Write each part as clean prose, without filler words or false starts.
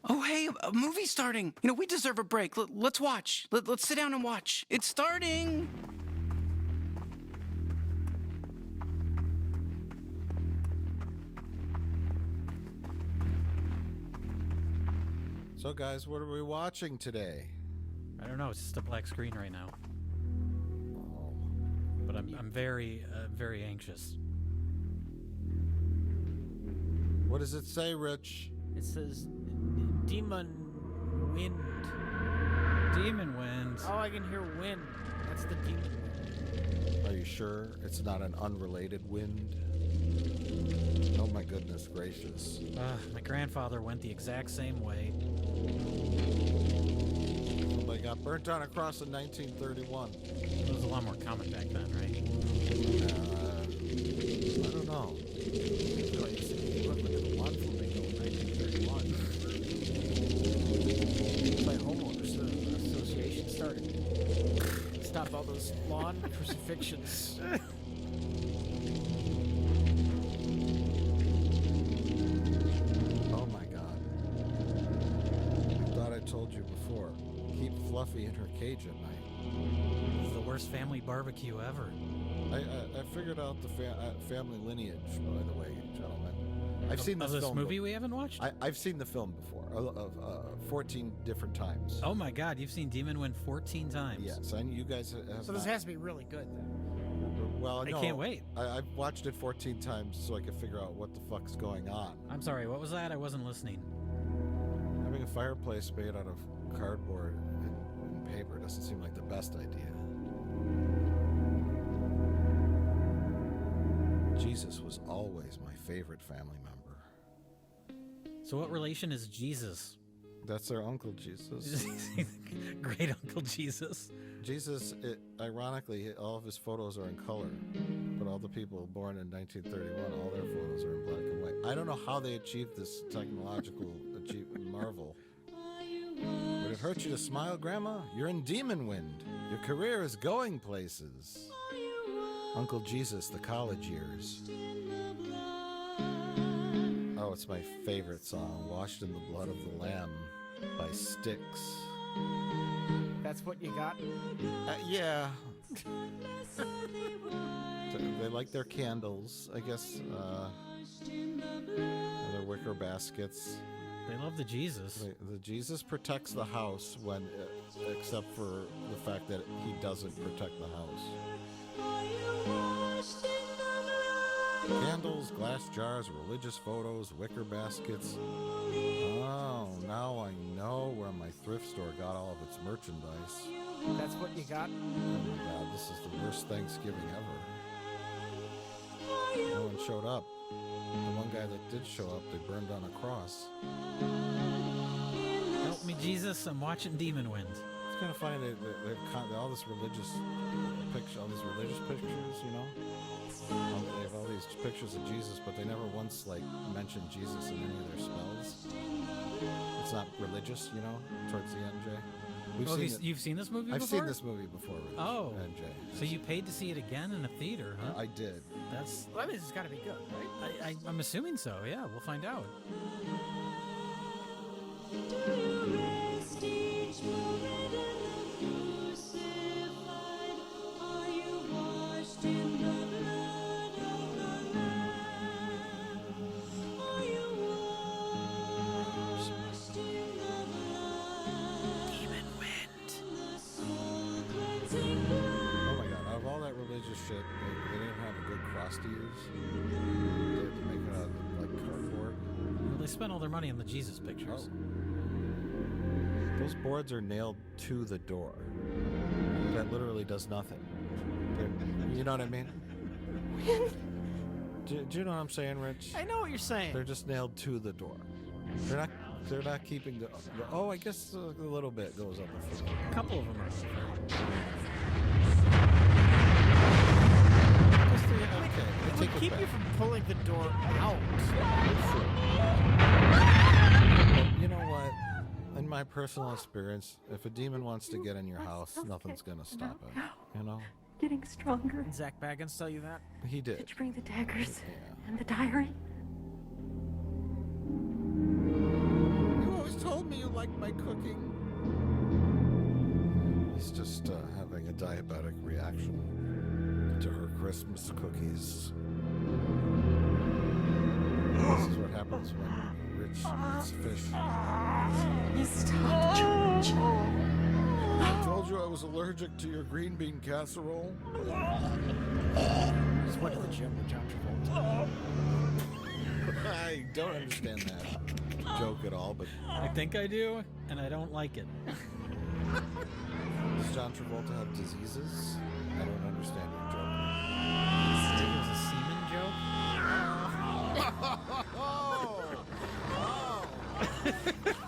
Oh, hey, a movie's starting. You know, we deserve a break. Let's watch. Let's sit down and watch. It's starting. So, guys, what are we watching today? I don't know. It's just a black screen right now. Oh, But I'm very, very anxious. what does it say, Rich? It says demon wind. Demon wind. Oh, I can hear wind. That's the demon wind. Are you sure it's not an unrelated wind? Oh my goodness gracious. My grandfather went the exact same way. They got burnt down across in 1931. It was a lot more common back then, right? I don't know. Oh, you said you look like a lawn flamingo in 1931. That's why homeowners association started. Stop all those lawn crucifixions. Oh my god. I thought I told you before. Keep Fluffy in her cage at night. It's the worst family barbecue ever. I figured out the family lineage, by the way, gentlemen. I've seen Of this this film movie we haven't watched? I've seen the film before, 14 different times. Oh my god, you've seen Demon Wind 14 times. Yes, and you guys have. So this not. has to be really good then. Well, I no, can't wait. I've watched it 14 times so I can figure out what the fuck's going on. I'm sorry, what was that? I wasn't listening. Having a fireplace made out of cardboard and paper doesn't seem like the best idea. Jesus was always my favorite family member. So what relation is Jesus? That's their Uncle Jesus. Great Uncle Jesus. Jesus, ironically, all of his photos are in color, but all the people born in 1931, all their photos are in black and white. I don't know how they achieved this technological marvel. Would it hurt you to smile, Grandma? You're in Demon Wind. Your career is going places. Uncle Jesus, the college years. Oh, it's my favorite song, Washed in the Blood of the Lamb by Styx. That's what you got? Yeah. They like their candles, I guess, and their wicker baskets. They love the Jesus. The Jesus protects the house when, except for the fact that he doesn't protect the house. Candles, glass jars, religious photos, wicker baskets. Oh, now I know where my thrift store got all of its merchandise. That's what you got? Oh my god, this is the worst Thanksgiving ever. No one showed up. The one guy that did show up, they burned on a cross. Help me, Jesus, I'm watching Demon Wind. It's kind of funny they have all this religious picture, all these religious pictures, you know. They have all these pictures of Jesus, but they never once mention Jesus in any of their spells. It's not religious, you know. Towards the end, Jay. You've seen this movie I've before? seen this movie before, Rich Oh. and Jay. So you paid to see it again in a theater, huh? I did. That's... Well, that means it's got to be good, right? I'm assuming so, yeah. We'll find out. Oh my god, out of all that religious shit, they didn't have a good cross to use. They had to make it out of cardboard. Well, they spent all their money on the Jesus pictures. Oh. Those boards are nailed to the door. That literally does nothing. You know what I mean? Do you know what I'm saying, Rich? I know what you're saying. They're just nailed to the door. They're not keeping the oh, I guess a little bit goes up in front. A couple of them are. Okay, It would keep you from pulling the door out. You know what? In my personal experience, if a demon wants to get in your house, nothing's gonna stop it. You know? Getting stronger. Did Zach Baggins tell you that? He Did did. you bring the daggers Yeah. and the diary? You always told like my cooking? He's just having a diabetic reaction to her Christmas cookies. This is what happens when Rich eats fish. You stop, George. I told you I was allergic to your green bean casserole. Just went to the gym with John Travolta. I don't understand that joke at all, but I think I do, and I don't like it. does John Travolta have diseases? I don't understand your joke. It was a semen joke.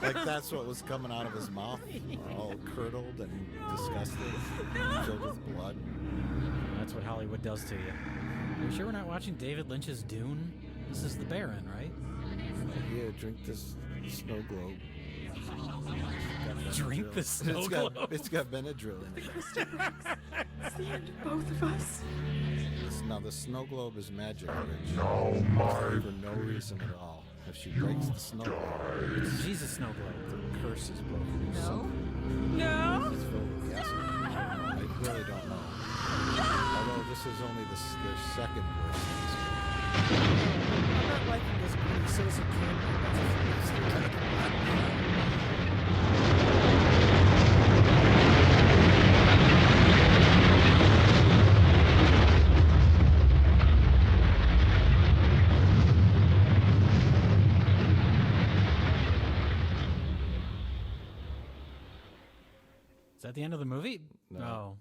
Like that's what was coming out of his mouth, all curdled and disgusted, filled with blood. That's what Hollywood does to you. Are you sure we're not watching David Lynch's Dune? This is the Baron, right? Yeah, drink this snow globe. Drink the snow globe. It's got Benadryl in it. It's the end of both of us. Now the snow globe is magic, Rich. For no reason at all. If she breaks the snow globe, It's Jesus snow globe. the curse is broken. No. It's filled with acid. I really don't know. Although this is only their second verse. I'm not liking this Greedy Citizen Is that the end of the movie? No. Oh.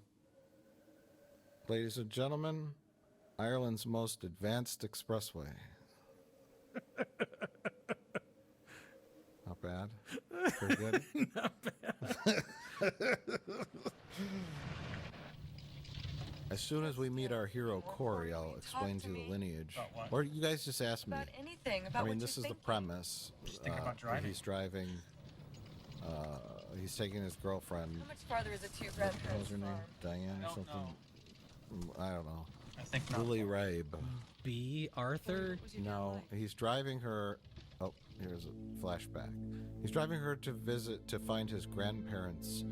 Ladies and gentlemen, Ireland's most advanced expressway. Not bad. Pretty good. Not bad. As soon as we meet our hero Corey, I'll explain to you the lineage. Or you guys just ask me. About anything. About I mean, what this you're is the thinking. premise. He's driving. He's taking his girlfriend. How much farther is it to your What grandparents' was her name? farm? Diane or something? I don't know. I think not. Lily Rabe. B. Arthur? What was your dad No, like? he's driving her. Oh, here's a flashback. He's driving her to find his grandparents'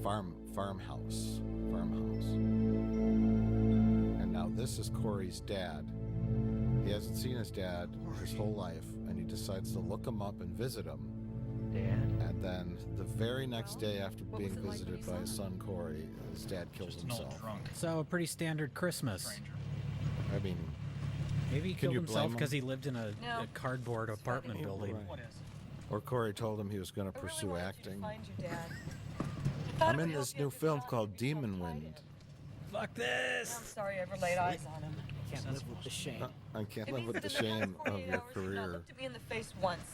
farmhouse. And now this is Corey's dad. He hasn't seen his dad his whole life, and he decides to look him up and visit him. And then the very next day after being was it like visited when you by saw his son Corey, his dad kills Just an old himself. drunk So, a pretty standard Christmas. stranger. I mean, Maybe he Can killed you himself blame him? because he lived in a No. cardboard apartment building. Right. What is? or Corey told him he was going to I really pursue wanted you to acting. find your dad. I thought I'm it in would this help you new at the film time. called It's called Demon Hiding. Wind. Fuck this! I'm sorry I ever laid eyes on him. Can't live with the shame. I can't It live means with that the in the shame past of 48 your hours, you've not career. looked at me in the face once.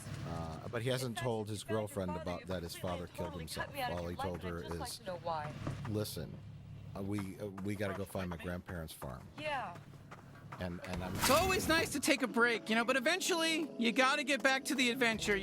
But he hasn't In fact, told if his you found your girlfriend father, about you that his completely father and killed totally himself. cut me out of All he your life, told and her I'd just like is, to know why. listen, we got to go find my grandparents' farm. Yeah. And I'm It's always nice to take a break, but eventually you gotta get back to the adventure,